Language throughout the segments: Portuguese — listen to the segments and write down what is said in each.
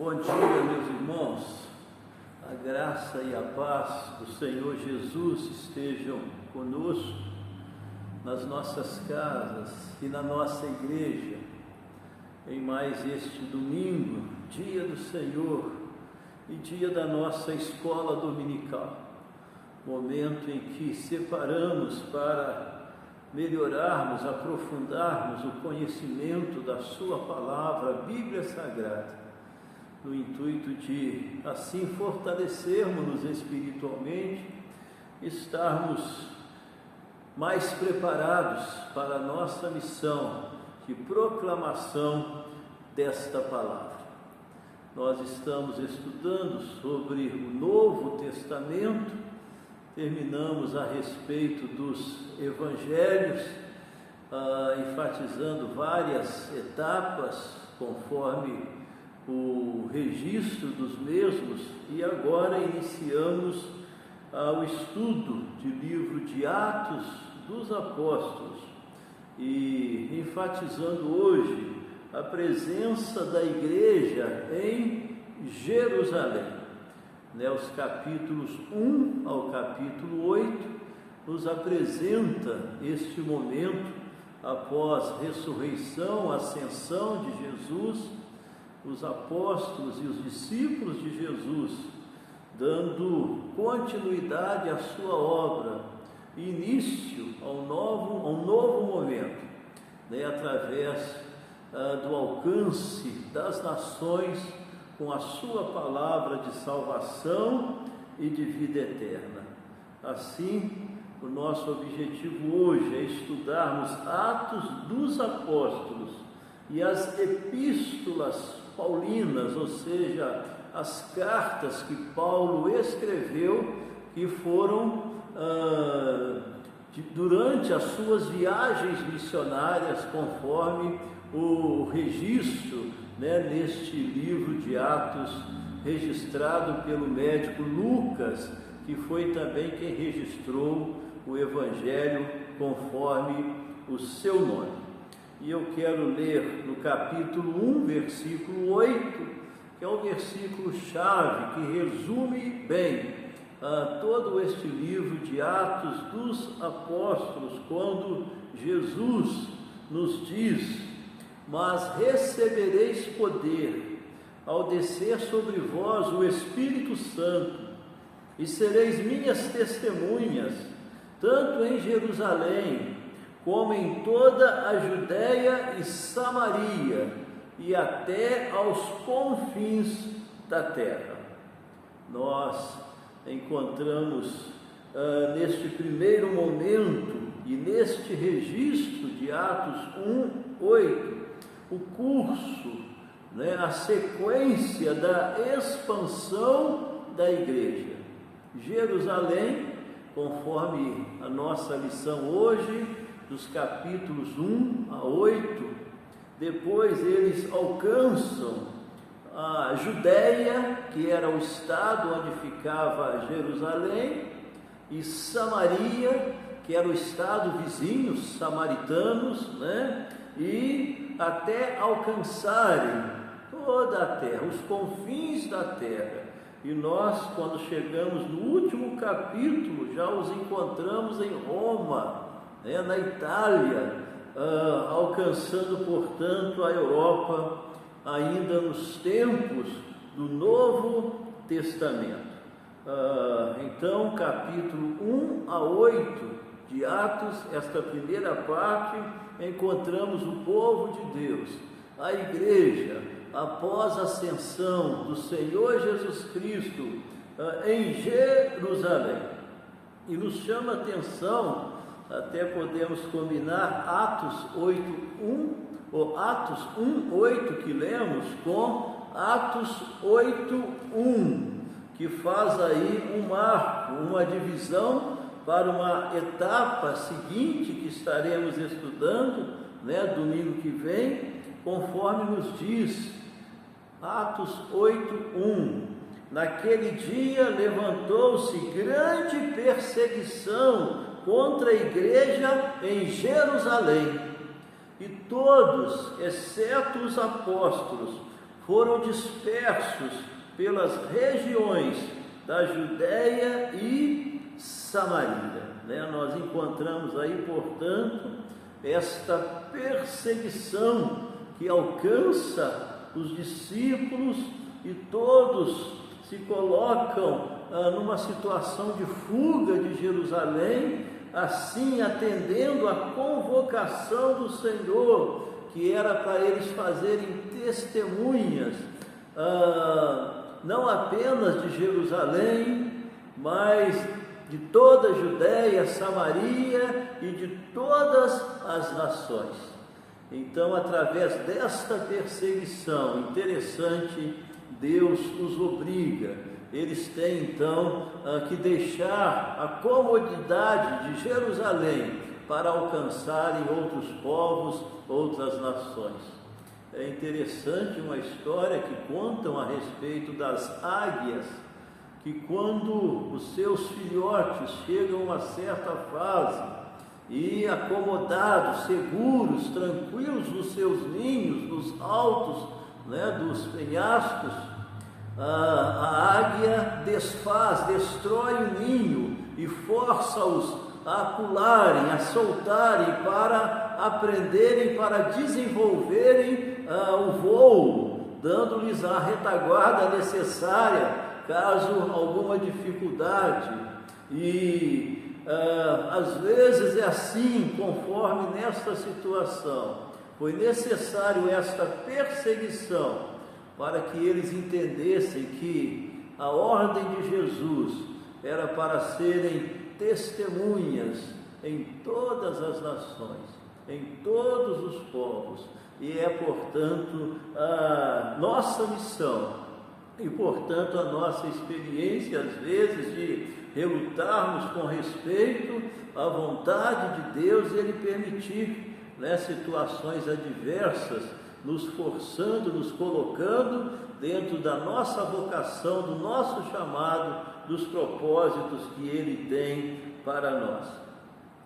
Bom dia, meus irmãos. A graça e a paz do Senhor Jesus estejam conosco nas nossas casas e na nossa igreja, em mais este domingo, dia do Senhor e dia da nossa escola dominical, momento em que separamos para melhorarmos, aprofundarmos o conhecimento da sua palavra, a Bíblia Sagrada, no intuito de assim fortalecermos-nos espiritualmente, estarmos mais preparados para a nossa missão de proclamação desta palavra. Nós estamos estudando sobre o Novo Testamento, terminamos a respeito dos evangelhos, enfatizando várias etapas conforme o registro dos mesmos, e agora iniciamos o estudo do livro de Atos dos Apóstolos, e enfatizando hoje a presença da igreja em Jerusalém. Os capítulos 1 ao capítulo 8 nos apresenta este momento após ressurreição, ascensão de Jesus, os apóstolos e os discípulos de Jesus, dando continuidade à sua obra, início a um novo momento, através do alcance das nações, com a sua palavra de salvação e de vida eterna. Assim, o nosso objetivo hoje é estudarmos Atos dos Apóstolos e as epístolas paulinas, ou seja, as cartas que Paulo escreveu, que foram durante as suas viagens missionárias, conforme o registro neste livro de Atos, registrado pelo médico Lucas, que foi também quem registrou o Evangelho conforme o seu nome. E eu quero ler no capítulo 1, versículo 8, que é o versículo-chave, que resume bem todo este livro de Atos dos Apóstolos, quando Jesus nos diz: mas recebereis poder ao descer sobre vós o Espírito Santo, e sereis minhas testemunhas, tanto em Jerusalém, como em toda a Judéia e Samaria, e até aos confins da terra. Nós encontramos neste primeiro momento e neste registro de Atos 1:8, o curso, a sequência da expansão da igreja. Jerusalém, conforme a nossa lição hoje, dos capítulos 1 a 8, depois eles alcançam a Judéia, que era o estado onde ficava Jerusalém, e Samaria, que era o estado vizinho, os samaritanos, e até alcançarem toda a terra, os confins da terra. E nós, quando chegamos no último capítulo, já os encontramos em Roma, na Itália, alcançando, portanto, a Europa, ainda nos tempos do Novo Testamento. Então, capítulo 1 a 8 de Atos, esta primeira parte, encontramos o povo de Deus, a igreja, após a ascensão do Senhor Jesus Cristo em Jerusalém. E nos chama a atenção, até podemos combinar Atos 8:1, ou Atos 1:8 que lemos, com Atos 8:1, que faz aí um marco, uma divisão para uma etapa seguinte que estaremos estudando, domingo que vem, conforme nos diz Atos 8:1. Naquele dia levantou-se grande perseguição contra a igreja em Jerusalém, e todos, exceto os apóstolos, foram dispersos pelas regiões da Judéia e Samaria. Nós encontramos aí, portanto, esta perseguição que alcança os discípulos e todos se colocam numa situação de fuga de Jerusalém, assim atendendo à convocação do Senhor, que era para eles fazerem testemunhas, não apenas de Jerusalém, mas de toda a Judéia, Samaria e de todas as nações. Então, através desta perseguição interessante, Deus os obriga. Eles têm então que deixar a comodidade de Jerusalém para alcançarem outros povos, outras nações. É interessante uma história que contam a respeito das águias, que quando os seus filhotes chegam a uma certa fase e acomodados, seguros, tranquilos nos seus ninhos, nos altos, dos penhascos, a águia destrói o ninho e força-os a pularem, a soltarem para aprenderem, para desenvolverem o voo, dando-lhes a retaguarda necessária caso alguma dificuldade. E às vezes é assim, conforme nesta situação. Foi necessário esta perseguição para que eles entendessem que a ordem de Jesus era para serem testemunhas em todas as nações, em todos os povos, e é, portanto, a nossa missão e, portanto, a nossa experiência, às vezes, de relutarmos com respeito à vontade de Deus, Ele permitir situações adversas, nos forçando, nos colocando dentro da nossa vocação, do nosso chamado, dos propósitos que Ele tem para nós.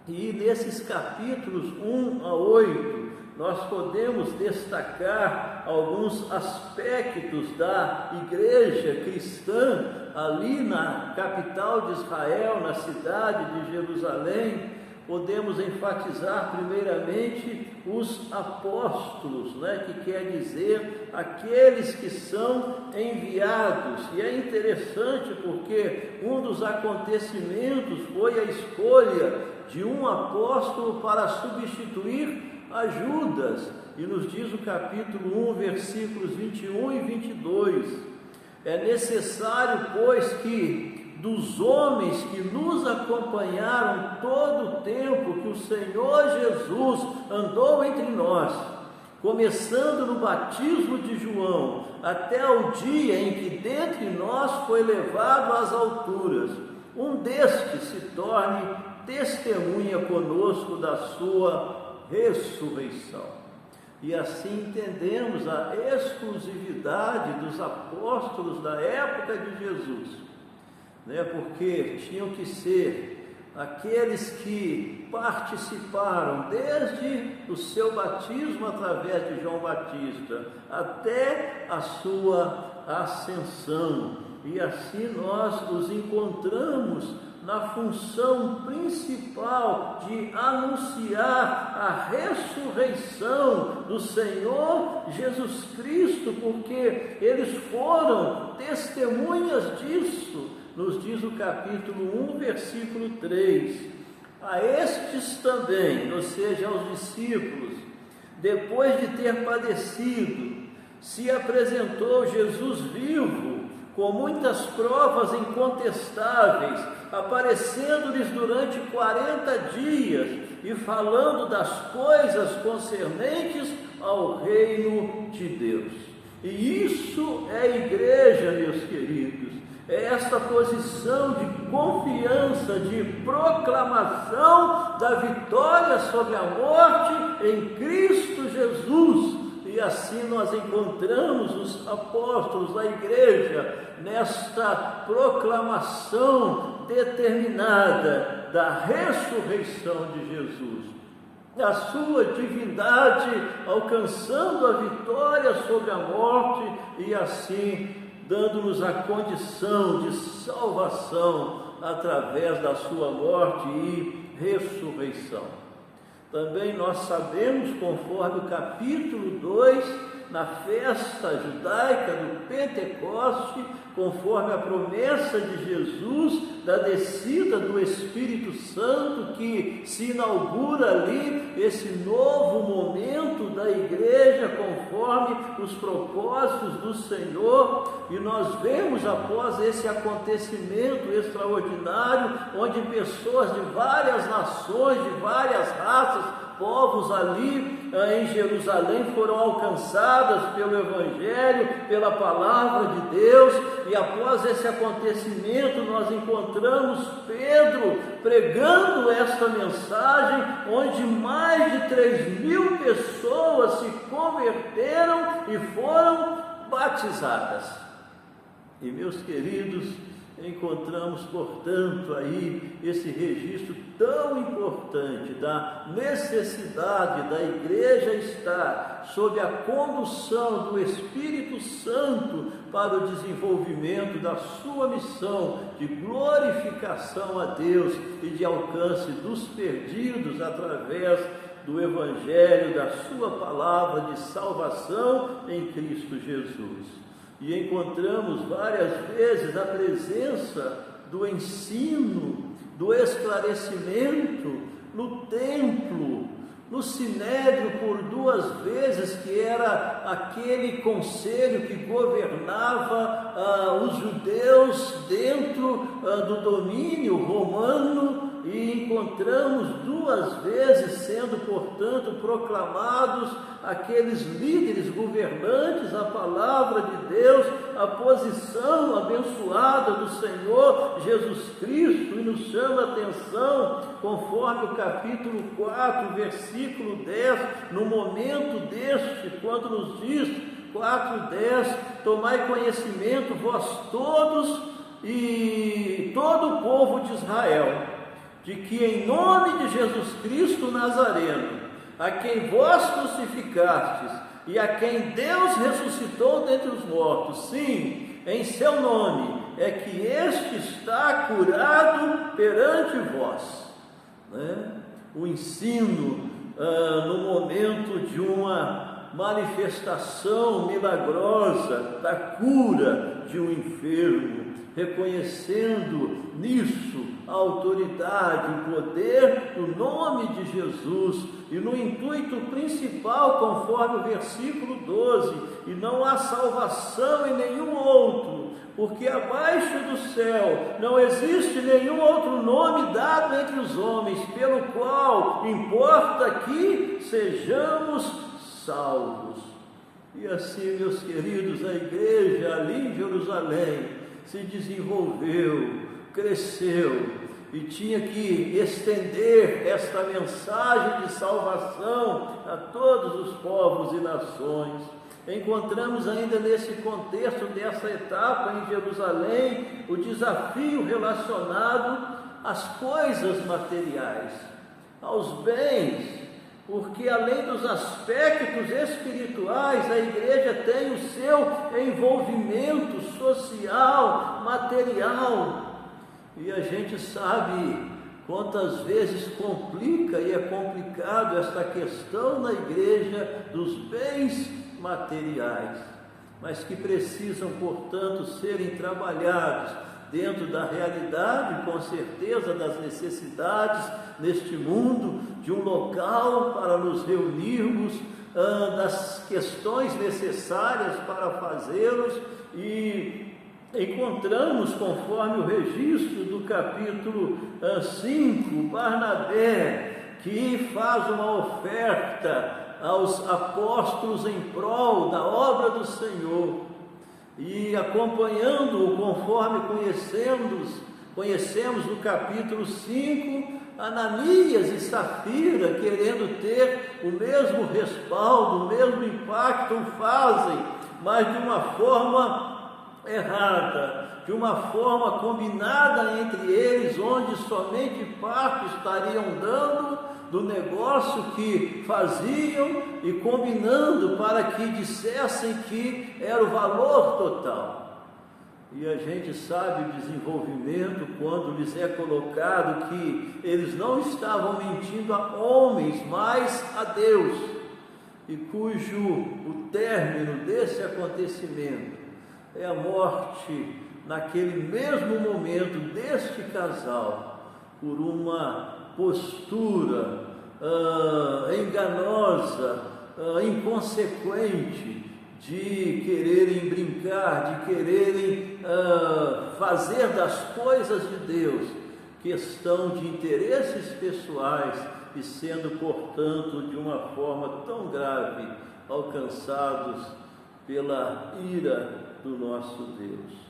E nesses capítulos 1 a 8, nós podemos destacar alguns aspectos da igreja cristã ali na capital de Israel, na cidade de Jerusalém. Podemos enfatizar primeiramente os apóstolos, que quer dizer aqueles que são enviados. E é interessante porque um dos acontecimentos foi a escolha de um apóstolo para substituir a Judas. E nos diz o capítulo 1, versículos 21 e 22. É necessário, pois, que dos homens que nos acompanharam todo o tempo que o Senhor Jesus andou entre nós, começando no batismo de João, até o dia em que dentre nós foi levado às alturas, um destes se torne testemunha conosco da sua ressurreição. E assim entendemos a exclusividade dos apóstolos da época de Jesus, porque tinham que ser aqueles que participaram desde o seu batismo através de João Batista até a sua ascensão, e assim nós os encontramos na função principal de anunciar a ressurreição do Senhor Jesus Cristo, porque eles foram testemunhas disso. Nos diz o capítulo 1, versículo 3, a estes também, ou seja, aos discípulos, depois de ter padecido, se apresentou Jesus vivo, com muitas provas incontestáveis, aparecendo-lhes durante 40 dias e falando das coisas concernentes ao reino de Deus. E isso é igreja, meus queridos. É esta posição de confiança, de proclamação da vitória sobre a morte em Cristo Jesus. E assim nós encontramos os apóstolos da igreja nesta proclamação determinada da ressurreição de Jesus. a sua divindade, alcançando a vitória sobre a morte e assim dando-nos a condição de salvação através da sua morte e ressurreição. Também nós sabemos, conforme o capítulo 2, na festa judaica do Pentecoste, conforme a promessa de Jesus da descida do Espírito Santo, que se inaugura ali esse novo momento da igreja, conforme os propósitos do Senhor, e nós vemos após esse acontecimento extraordinário, onde pessoas de várias nações, de várias raças, povos ali em Jerusalém foram alcançadas pelo Evangelho, pela Palavra de Deus, e após esse acontecimento nós encontramos Pedro pregando esta mensagem, onde mais de 3.000 pessoas se converteram e foram batizadas. E meus queridos, encontramos, portanto, aí esse registro tão importante da necessidade da igreja estar sob a condução do Espírito Santo para o desenvolvimento da sua missão de glorificação a Deus e de alcance dos perdidos através do Evangelho, da sua palavra de salvação em Cristo Jesus. E encontramos várias vezes a presença do ensino, do esclarecimento no templo, no sinédrio por 2 vezes, que era aquele conselho que governava os judeus dentro do domínio romano, e encontramos 2 vezes sendo, portanto, proclamados aqueles líderes governantes, a palavra de Deus, a posição abençoada do Senhor Jesus Cristo, e nos chama a atenção, conforme o capítulo 4, versículo 10, no momento deste, quando nos diz, 4:10, tomai conhecimento vós todos e todo o povo de Israel, de que em nome de Jesus Cristo Nazareno, a quem vós crucificastes e a quem Deus ressuscitou dentre os mortos, sim, em seu nome, é que este está curado perante vós. O ensino no momento de uma manifestação milagrosa da cura de um enfermo, reconhecendo nisso a autoridade, o poder do nome de Jesus, e no intuito principal, conforme o versículo 12, e não há salvação em nenhum outro, porque abaixo do céu não existe nenhum outro nome dado entre os homens, pelo qual importa que sejamos salvos. E assim, meus queridos, a igreja ali em Jerusalém se desenvolveu, cresceu, e tinha que estender esta mensagem de salvação a todos os povos e nações. Encontramos ainda nesse contexto dessa etapa em Jerusalém o desafio relacionado às coisas materiais, aos bens, porque além dos aspectos espirituais, a igreja tem o seu envolvimento social, material, e a gente sabe quantas vezes complica e é complicado esta questão na igreja dos bens materiais, mas que precisam, portanto, serem trabalhados dentro da realidade, com certeza, das necessidades neste mundo, de um local para nos reunirmos, das questões necessárias para fazê-los, e encontramos, conforme o registro do capítulo 5, Barnabé, que faz uma oferta aos apóstolos em prol da obra do Senhor, e acompanhando-o, conforme conhecemos no capítulo 5, Ananias e Safira, querendo ter o mesmo respaldo, o mesmo impacto, fazem, mas de uma forma errada, de uma forma combinada entre eles, onde somente parte estariam dando do negócio que faziam e combinando para que dissessem que era o valor total. E a gente sabe o desenvolvimento quando lhes é colocado que eles não estavam mentindo a homens, mas a Deus, e cujo o término desse acontecimento é a morte naquele mesmo momento deste casal, por uma postura enganosa, inconsequente, de quererem brincar, de quererem fazer das coisas de Deus questão de interesses pessoais, e sendo, portanto, de uma forma tão grave, alcançados pela ira do nosso Deus.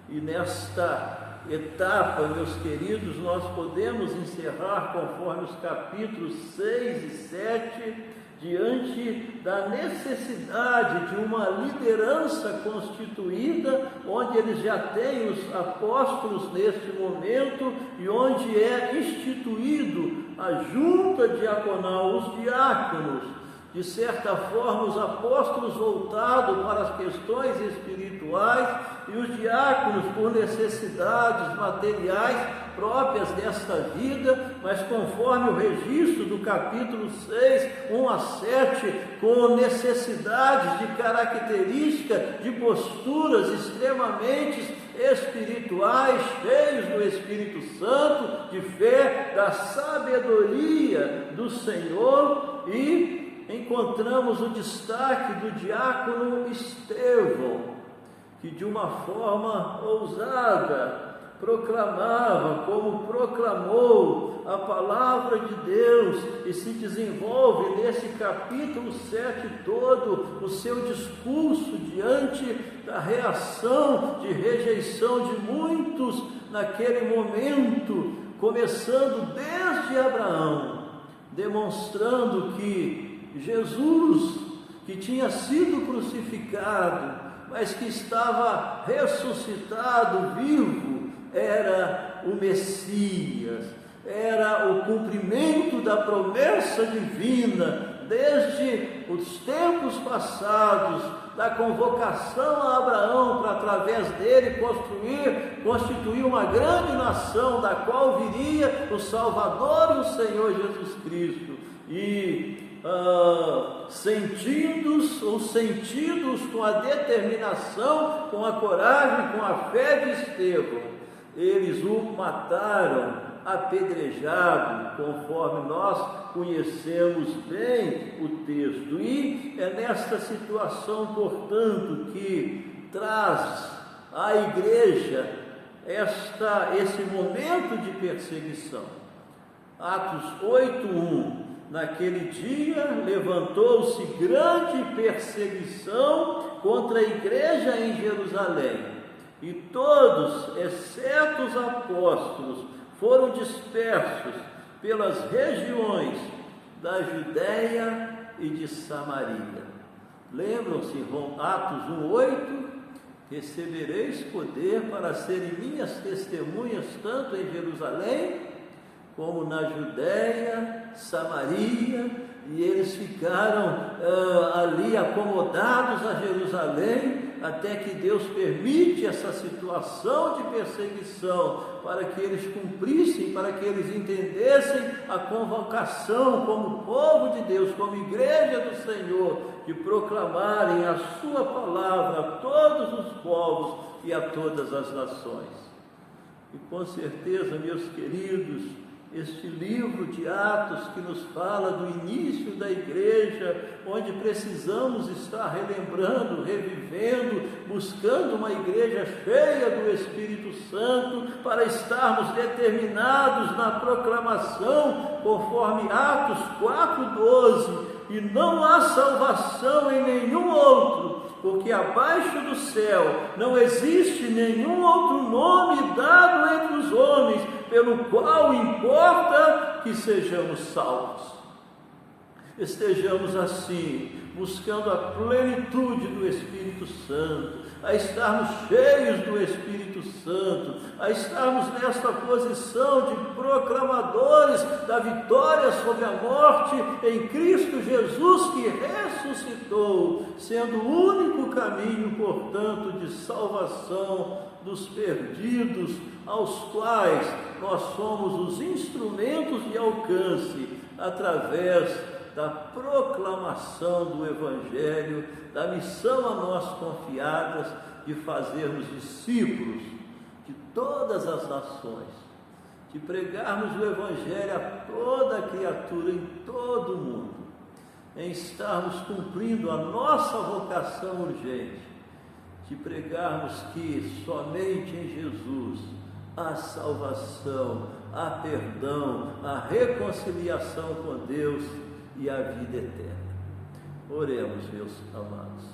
E nesta etapa, meus queridos, nós podemos encerrar conforme os capítulos 6 e 7, diante da necessidade de uma liderança constituída, onde eles já têm os apóstolos neste momento, e onde é instituído a junta diaconal, os diáconos, de certa forma os apóstolos voltados para as questões espirituais, e os diáconos por necessidades materiais próprias desta vida, mas conforme o registro do capítulo 6, 1 a 7, com necessidades de característica, de posturas extremamente espirituais, cheios do Espírito Santo, de fé, da sabedoria do Senhor. E encontramos o destaque do diácono Estevão, que de uma forma ousada proclamava, como proclamou a palavra de Deus, e se desenvolve nesse capítulo 7 todo o seu discurso diante da reação de rejeição de muitos naquele momento, começando desde Abraão, demonstrando que Jesus, que tinha sido crucificado, mas que estava ressuscitado, vivo, era o Messias, era o cumprimento da promessa divina, desde os tempos passados, da convocação a Abraão para, através dele, constituir uma grande nação, da qual viria o Salvador e o Senhor Jesus Cristo. E sentidos com a determinação, com a coragem, com a fé de Estevão, eles o mataram apedrejado, conforme nós conhecemos bem o texto. E é nesta situação, portanto, que traz à igreja esse momento de perseguição. Atos 8:1. Naquele dia levantou-se grande perseguição contra a igreja em Jerusalém, e todos, exceto os apóstolos, foram dispersos pelas regiões da Judéia e de Samaria. Lembram-se, Atos 1:8? Recebereis poder para serem minhas testemunhas, tanto em Jerusalém como na Judéia, Samaria, e eles ficaram ali acomodados a Jerusalém, até que Deus permite essa situação de perseguição, para que eles cumprissem, para que eles entendessem a convocação como povo de Deus, como igreja do Senhor, de proclamarem a sua palavra a todos os povos e a todas as nações. E com certeza, meus queridos, este livro de Atos, que nos fala do início da igreja, onde precisamos estar relembrando, revivendo, buscando uma igreja cheia do Espírito Santo, para estarmos determinados na proclamação, conforme Atos 4:12, e não há salvação em nenhum outro, porque abaixo do céu não existe nenhum outro nome dado entre os homens, pelo qual importa que sejamos salvos. estejamos assim, buscando a plenitude do Espírito Santo, a estarmos cheios do Espírito Santo, a estarmos nesta posição de proclamadores da vitória sobre a morte em Cristo Jesus, que ressuscitou, sendo o único caminho, portanto, de salvação dos perdidos, aos quais nós somos os instrumentos de alcance através da proclamação do Evangelho, da missão a nós confiadas de fazermos discípulos de todas as nações, de pregarmos o Evangelho a toda criatura em todo o mundo, em estarmos cumprindo a nossa vocação urgente, de pregarmos que somente em Jesus há salvação, há perdão, há reconciliação com Deus e a vida eterna. Oremos, meus amados.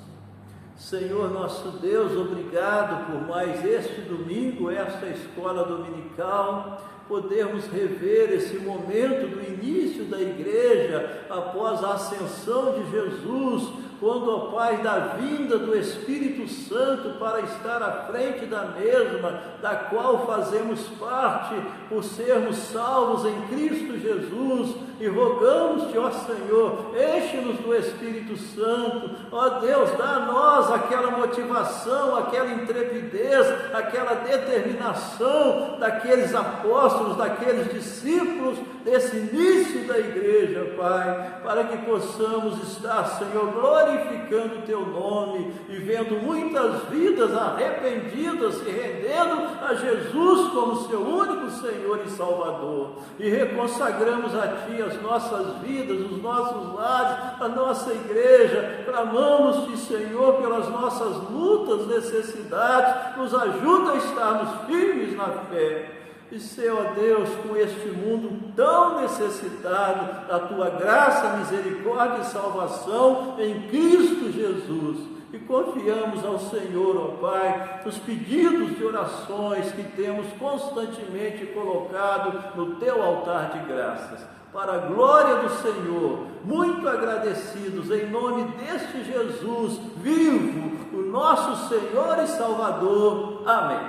Senhor nosso Deus, obrigado por mais este domingo, esta escola dominical, podermos rever esse momento do início da igreja, após a ascensão de Jesus, quando, ó Pai, da vinda do Espírito Santo para estar à frente da mesma, da qual fazemos parte, por sermos salvos em Cristo Jesus, e rogamos-te, ó Senhor, enche-nos do Espírito Santo, ó Deus, dá a nós aquela motivação, aquela intrepidez, aquela determinação daqueles apóstolos, daqueles discípulos, desse início da igreja, Pai, para que possamos estar, Senhor, glorificando o Teu nome e vendo muitas vidas arrependidas se rendendo a Jesus como Seu único Senhor e Salvador, e reconsagramos a Ti as nossas vidas, os nossos lares, a nossa igreja, clamamos-te, Senhor, pelas nossas lutas, necessidades, nos ajuda a estarmos firmes na fé. E ser, ó Deus, com este mundo tão necessitado da Tua graça, misericórdia e salvação em Cristo Jesus. E confiamos ao Senhor, ó Pai, os pedidos de orações que temos constantemente colocado no Teu altar de graças. Para a glória do Senhor, muito agradecidos em nome deste Jesus vivo, o nosso Senhor e Salvador. Amém.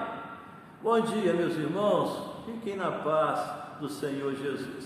Bom dia, meus irmãos. Fiquem na paz do Senhor Jesus.